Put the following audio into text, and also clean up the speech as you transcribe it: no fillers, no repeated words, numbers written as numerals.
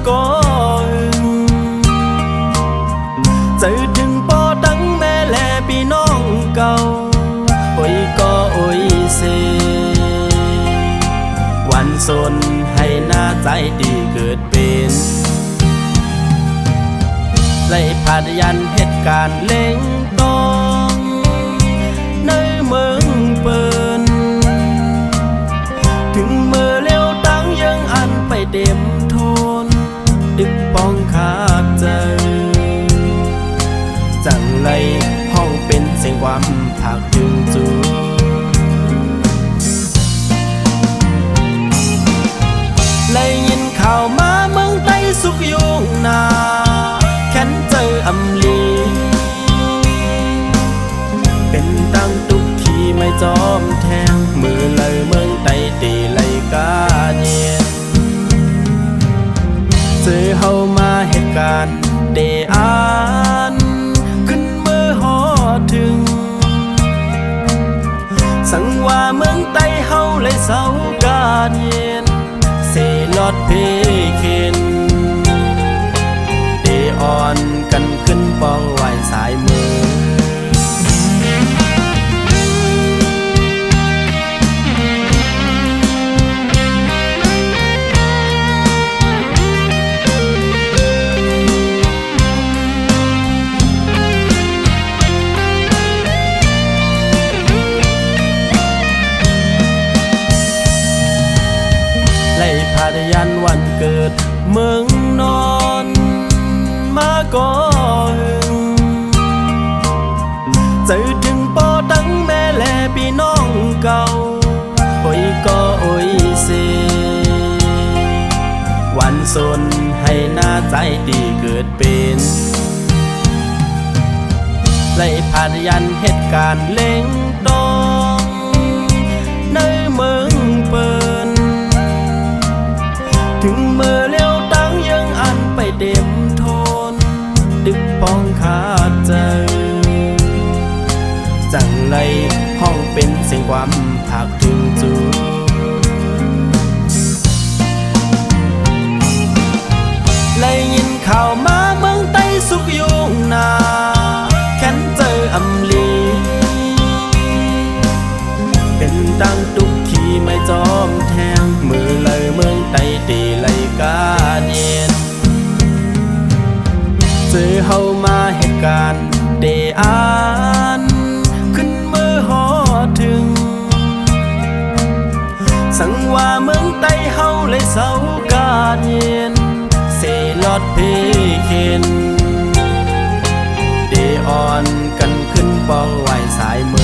ก็เจอถึงปอตั้งแม่แลพี่น้องเก่าโอ้ยก็โอ้ยเซวันสนให้หน้าใจดีเกิดเป็นไล่พาดยันเหตุการณ์เล่งต้องในเมืองเปินถึงเมื่อเลี้ยวตั้งยังอันไปเต็มทนดึกป้องขาดใจจังไรห้องเป็นเสียงความผักถึงจูเลยยินข่าวมาเมืองใต้สุกยุงนาแค้นเจออำลีเป็นตั้งตุกที่ไม่จอมแทงมือเลยเมืองใต้ตีเลยกาเนียเจอเฮามาเหตุการณ์เดอานขึ้นเมื่อหอถึงสังว่าเมืองใต้เฮาเลยเศร้ากาเนียนเสลอดเพเคนเดอ่อนกันขึ้นปองไหวสายมือพาดยันวันเกิดเมืองนอนมาก่อนเจอถึงปอตั้งแม่แลพี่น้องเก่าโอ้ยก็โอ้ยเซวันสนให้หน้าใจดีเกิดเป็นไล่พาดยันเหตุการณ์เล่งต้องในเมืองเปินถึงเมื่อเลี้ยวตั้งยังอันไปเต็มทนดึกป้องขาดใจจังไรห้องเป็นเสียงความผักถึงจูเลยยินข่าวมาเมืองใต้สุกยุงนาแค้นเจออำลีเป็นตั้งตุกที่ไม่จอมแทงมือเลยเมืองใต้ตีเลยกาเนียนเจอเฮามาเหตุการณ์เดอานขึ้นเมื่อหอถึงสังว่าเมืองใต้เฮาเลยเศร้ากาเนียนเสลอดเพเคนเดอ่อนกันขึ้นปองไหวสายมือ